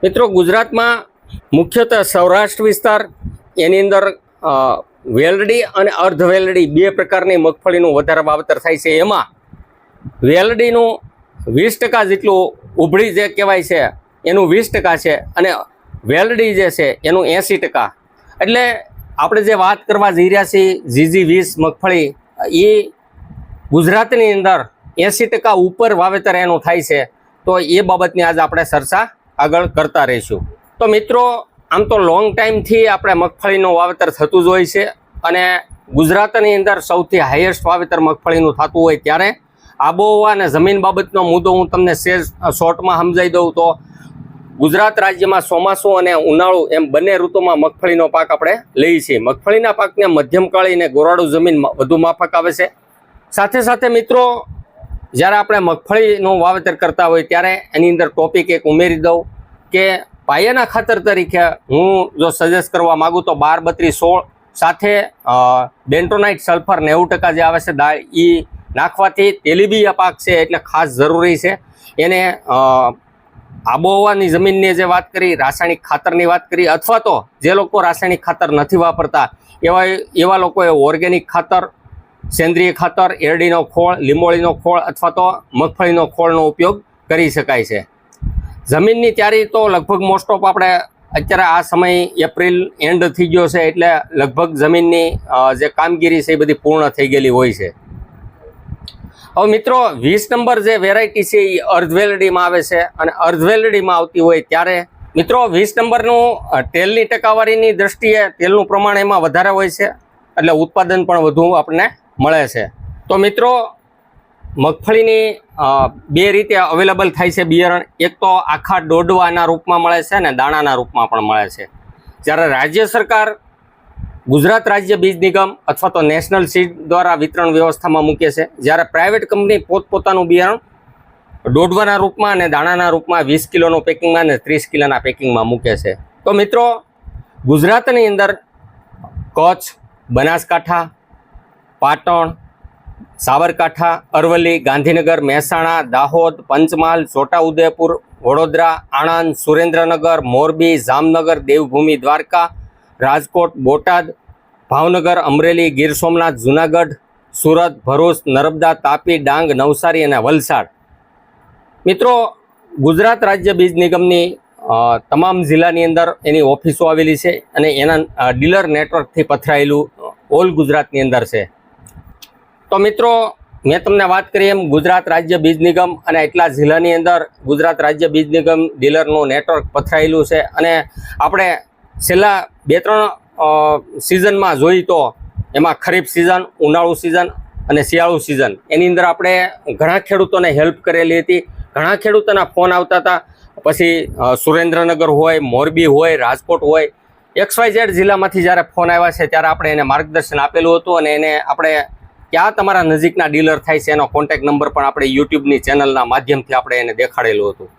મિત્રો, ગુજરાતમાં મુખ્યત્વે સૌરાષ્ટ્ર વિસ્તાર એની અંદર વેલડી અને અર્ધ વેલડી બે પ્રકારની મગફળીનું વધારે વાવેતર થાય છે. એમાં વેલડીનું 20% જેટલું ઉભળી જે કહેવાય છે એનું 20% છે અને વેલડી જે છે એનું 80%. એટલે આપણે જે વાત કરવા જઈ રહ્યા છીએ GG20 મગફળી, એ ગુજરાતની અંદર 80% ઉપર વાવેતર એનું થાય છે. તો એ બાબતની આજે આપણે ચર્ચા આગળ કરતા રહીશું. તો મિત્રો, આમ તો લોંગ ટાઈમથી આપણે મગફળીનું વાવેતર થતું જ હોય છે અને ગુજરાતની અંદર સૌથી હાઈએસ્ટ વાવેતર મગફળીનું થતું હોય ત્યારે આબોહવા અને જમીન બાબતનો મુદ્દો હું તમને શોર્ટમાં સમજાવી દઉં તો ગુજરાત રાજ્યમાં ચોમાસું અને ઉનાળુ એમ બંને ઋતુમાં મગફળીનો પાક આપણે લઈએ છીએ. મગફળીના પાકને મધ્યમકાળી અને ગોરાળુ જમીન વધુ માફક આવે છે. સાથે સાથે મિત્રો, જ્યારે આપણે મગફળીનું વાવેતર કરતા હોય ત્યારે એની અંદર ટોપિક એક ઉમેરી દઉં કે પાયાના ખાતર તરીકે હું જો સજેસ્ટ કરવા માગું તો 12-32-16 સાથે બેન્ટોનાઇટ સલ્ફર 90% જે આવે છે દાળ, એ નાખવાથી તેલીબિયા પાક છે એટલે ખાસ જરૂરી છે. એને આબોહવાની જમીનની જે વાત કરી, રાસાયણિક ખાતરની વાત કરી, અથવા તો જે લોકો રાસાયણિક ખાતર નથી વાપરતા એવા લોકોએ ઓર્ગેનિક ખાતર, સેન્દ્રિય ખાતર, એરડીનો ખોળ, લીંબોળીનો ખોળ અથવા તો મગફળીનો ખોળનો ઉપયોગ કરી શકાય છે. જમીનની તૈયારી તો લગભગ મોસ્ટ ઓફ આપણે અત્યારે આ સમય એપ્રિલ એન્ડ થઈ ગયો છે એટલે લગભગ જમીનની જે કામગીરી છે એ બધી પૂર્ણ થઈ ગયેલી હોય છે. હવે મિત્રો, 20 નંબર જે વેરાયટી છે એ અર્ધવેલડીમાં આવે છે અને અર્ધવેલડીમાં આવતી હોય ત્યારે મિત્રો 20 નંબરનું તેલની ટકાવારીની દ્રષ્ટિએ તેલનું પ્રમાણ એમાં વધારે હોય છે એટલે ઉત્પાદન પણ વધુ આપણને મળે છે. તો મિત્રો, મગફળીની બે રીતે અવેલેબલ થાય છે બિયારણ. એક તો આખા ડોડવાના રૂપમાં મળે છે અને દાણાના રૂપમાં પણ મળે છે. જ્યારે રાજ્ય સરકાર ગુજરાત રાજ્ય બીજ નિગમ અથવા તો નેશનલ સીડ દ્વારા વિતરણ વ્યવસ્થામાં મૂકે છે, જ્યારે પ્રાઇવેટ કંપની પોતપોતાનું બિયારણ ડોડવાના રૂપમાં અને દાણાના રૂપમાં 20 કિલોનું પેકિંગમાં અને 30 કિલોના પેકિંગમાં મૂકે છે. તો મિત્રો, ગુજરાતની અંદર કચ્છ, બનાસકાંઠા, પાટણ, સાબરકાંઠા, અરવલ્લી, ગાંધીનગર, મહેસાણા, દાહોદ, પંચમહાલ, છોટાઉદેપુર, વડોદરા, આણંદ, સુરેન્દ્રનગર, મોરબી, જામનગર, દેવભૂમિ, દ્વારકા, રાજકોટ, બોટાદ, ભાવનગર, અમરેલી, ગીર સોમનાથ, જુનાગઢ, સુરત, ભરૂચ, નર્મદા, તાપી, ડાંગ, નવસારી અને વલસાડ. મિત્રો, ગુજરાત રાજ્ય બીજ નિગમની તમામ જિલ્લાની અંદર એની ઓફિસો આવેલી છે અને એના ડીલર નેટવર્કથી પથરાયેલું ઓલ ગુજરાતની અંદર છે. તો મિત્રો, મેં તમને વાત કરી એમ ગુજરાત રાજ્ય બીજ નિગમ અને એટલા જિલ્લાની અંદર ગુજરાત રાજ્ય બીજ નિગમ ડીલરનું નેટવર્ક પથરાયેલું છે અને આપણે છેલ્લા 2-3 સિઝનમાં જોઈએ તો એમાં ખરીફ સિઝન, ઉનાળુ સિઝન અને શિયાળુ સિઝન એની અંદર આપણે ઘણા ખેડૂતોને હેલ્પ કરેલી હતી. ઘણા ખેડૂતોના ફોન આવતા હતા. પછી સુરેન્દ્રનગર હોય, મોરબી હોય, રાજકોટ હોય, XYZ જિલ્લામાંથી જ્યારે ફોન આવ્યા છે ત્યારે આપણે એને માર્ગદર્શન આપેલું હતું અને એને આપણે ક્યાં તમારા નજીકના ડીલર થાય છે એનો કોન્ટેક્ટ નંબર પણ આપણે યુટ્યુબની ચેનલના માધ્યમથી આપણે એને દેખાડેલું હતું.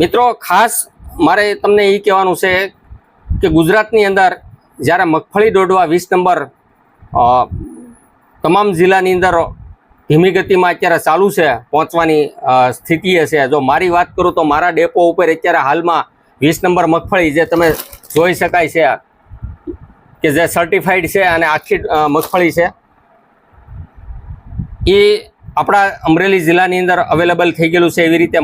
મિત્રો, ખાસ મારે તમને એ કહેવાનું છે કે ગુજરાતની અંદર જ્યારે મગફળી દોડવા 20 નંબર તમામ જિલ્લાની અંદર ધીમી ગતિમાં અત્યારે ચાલુ છે, પહોંચવાની સ્થિતિએ છે. જો મારી વાત કરું તો મારા ડેપો ઉપર અત્યારે હાલમાં 20 નંબર મગફળી જે તમે જોઈ શકાય છે કે જે સર્ટિફાઈડ છે અને આખી મગફળી છે, એ આપણા અમરેલી જિલ્લાની અંદર અવેલેબલ થઈ ગયેલું છે. એવી રીતે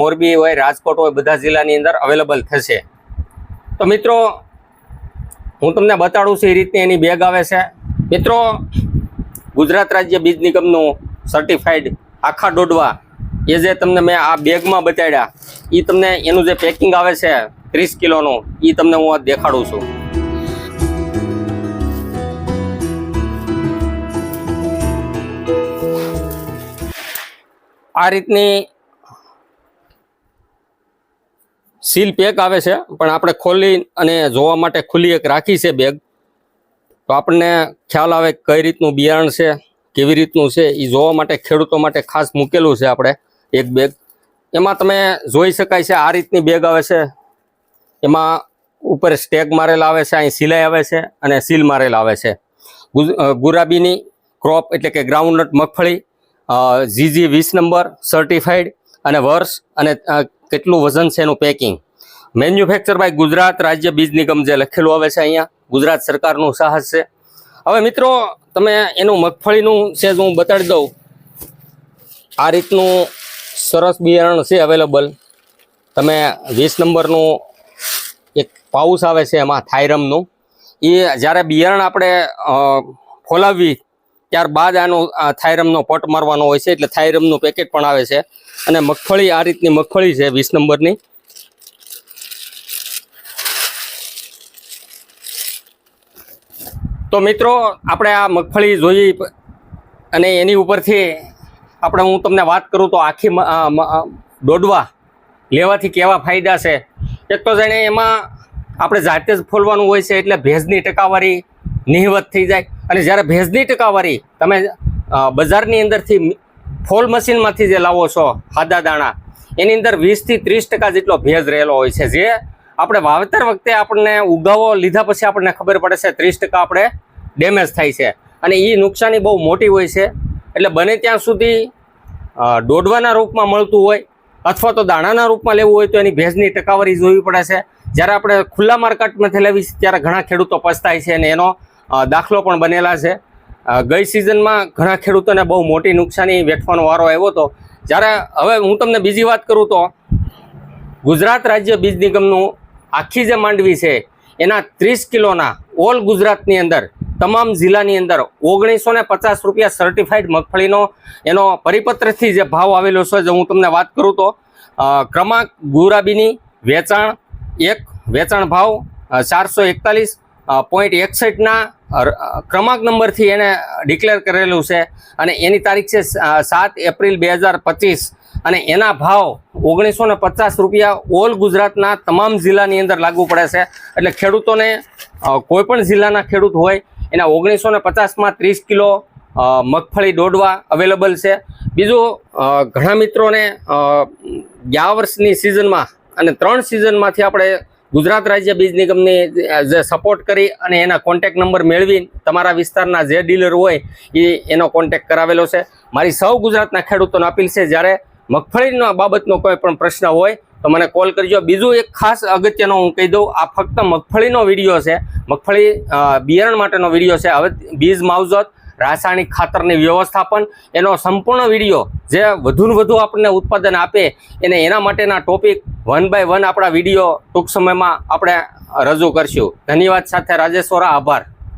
મોરબી હોય, રાજકોટ હોય, બધા જિલ્લાની અંદર અવેલેબલ થશે. તો મિત્રો, હું તમને બતાડું છું એ રીતની એની બેગ આવે છે. મિત્રો, ગુજરાત રાજ્ય બીજ નિગમનું સર્ટિફાઈડ આખા ડોડવા એ જે તમને મેં આ બેગમાં બતાડ્યા, એ તમને એનું જે પેકિંગ આવે છે 30 કિલોનું, એ તમને હું દેખાડું છું. આ રીતની સીલ પેક આવે છે, પણ આપણે ખોલી અને જોવા માટે ખુલ્લી એક રાખી છે બેગ, તો આપણને ખ્યાલ આવે કઈ રીતનું બિયારણ છે, કેવી રીતનું છે, એ જોવા માટે ખેડૂતો માટે ખાસ મૂકેલું છે આપણે એક બેગ. એમાં તમે જોઈ શકાય છે આ રીતની બેગ આવે છે. એમાં ઉપર સ્ટેગ મારેલા આવે છે, અહીં સિલાઈ આવે છે અને સીલ મારેલા આવે છે. ગુરાબીની ક્રોપ એટલે કે ગ્રાઉન્ડનટ મગફળી, GG20 નંબર સર્ટિફાઈડ અને વર્ષ અને કેટલું વજન છે એનું પેકિંગ. મેન્યુફેક્ચર બાય ગુજરાત રાજ્ય બીજ નિગમ જે લખેલું આવે છે અહીંયા, ગુજરાત સરકારનું સાહસ છે. હવે મિત્રો તમે એનું મગફળીનું છે હું બતાડી દઉં. આ રીતનું સરસ બિયારણ છે અવેલેબલ. તમે 20 નંબરનું એક પાઉચ આવે છે એમાં થાયરમનું, એ જ્યારે બિયારણ આપણે ફોલાવવી ત્યારબાદ આનો થાયરમનો પટ મારવાનો હોય છે, એટલે થાયરમનું પેકેટ પણ આવે છે. અને મગફળી આ રીતની મગફળી છે 20 નંબરની. તો મિત્રો આપણે આ મગફળી જોઈ અને એની ઉપરથી આપણે હું તમને વાત કરું તો આખી દોડવા લેવાથી કેવા ફાયદા છે. એક તો જાણે એમાં આપણે જાતે જ ફોલવાનું હોય છે, એટલે ભેજની ટકાવારી નહિવત થઈ જાય. અને જ્યારે ભેજની ટકાવારી તમે બજારની અંદરથી ફોલ મશીનમાંથી જે લાવો છો સાદા દાણા, એની અંદર 20 થી 30% જેટલો ભેજ રહેલો હોય છે, જે આપણે વાવેતર વખતે આપણને ઉગાવો લીધા પછી આપણને ખબર પડે છે 30% આપણે ડેમેજ થાય છે. અને એ નુકસાની બહુ મોટી હોય છે. એટલે બને ત્યાં સુધી દોડવાના રૂપમાં મળતું હોય અથવા તો દાણાના રૂપમાં લેવું હોય તો એની ભેજની ટકાવારી જોવી પડે છે. જ્યારે આપણે ખુલ્લા માર્કેટમાંથી લેવી ત્યારે ઘણા ખેડૂતો પછતાય છે અને એનો દાખલો પણ બનેલા છે. ગઈ સિઝનમાં ઘણા ખેડૂતોને બહુ મોટી નુકસાની વેઠવાનો વારો આવ્યો હતો. જ્યારે હવે હું તમને બીજી વાત કરું તો ગુજરાત રાજ્ય બીજ નિગમનું આખી જે માંડવી છે એના 30 કિલોના ઓલ ગુજરાતની અંદર તમામ જિલ્લાની અંદર 1950 રૂપિયા સર્ટિફાઈડ મગફળીનો એનો પરિપત્રથી જે ભાવ આવેલો છે, જો હું તમને વાત કરું તો ક્રમાંક ગુરાબીની વેચાણ ભાવ 441.61ના ક્રમાંક નંબરથી એને ડિક્લેર કરેલું છે. અને એની તારીખ છે 7 એપ્રિલ 2025 અને એના ભાવ 1950 રૂપિયા ઓલ ગુજરાતના તમામ જિલ્લાની અંદર લાગુ પડે છે. એટલે ખેડૂતોને કોઈ પણ જિલ્લાના ખેડૂત હોય એના 1950માં 30 કિલો મગફળી દોડવા અવેલેબલ છે. બીજું ઘણા મિત્રોને ગયા વર્ષની સિઝનમાં અને 3 સિઝનમાંથી આપણે ગુજરાત રાજ્ય બીજ નિગમની જે સપોર્ટ કરી અને એના કોન્ટેક નંબર મેળવી તમારા વિસ્તારના જે ડીલર હોય એનો કોન્ટેક કરાવેલો છે. મારી સૌ ગુજરાતના ખેડૂતોને અપીલ છે, જ્યારે મગફળીના બાબતનો કોઈ પણ પ્રશ્ન હોય તો મને કોલ કરજો. બીજું એક ખાસ અગત્યનો હું કહી દઉં, આ ફક્ત મગફળીનો વિડીયો છે, મગફળી બિયારણ માટેનો વિડીયો છે. હવે બીજ માવજત, રાસાયણિક ખાતરની વ્યવસ્થાપન, એનો સંપૂર્ણ વિડીયો જે વધુને વધુ આપણને ઉત્પાદન આપે એને એના માટેના ટોપિક 1 by 1 આપણા વિડીયો ટૂંક સમયમાં આપણે રજૂ કરશું. ધન્યવાદ સાથે રાજેશ્વરા, આભાર.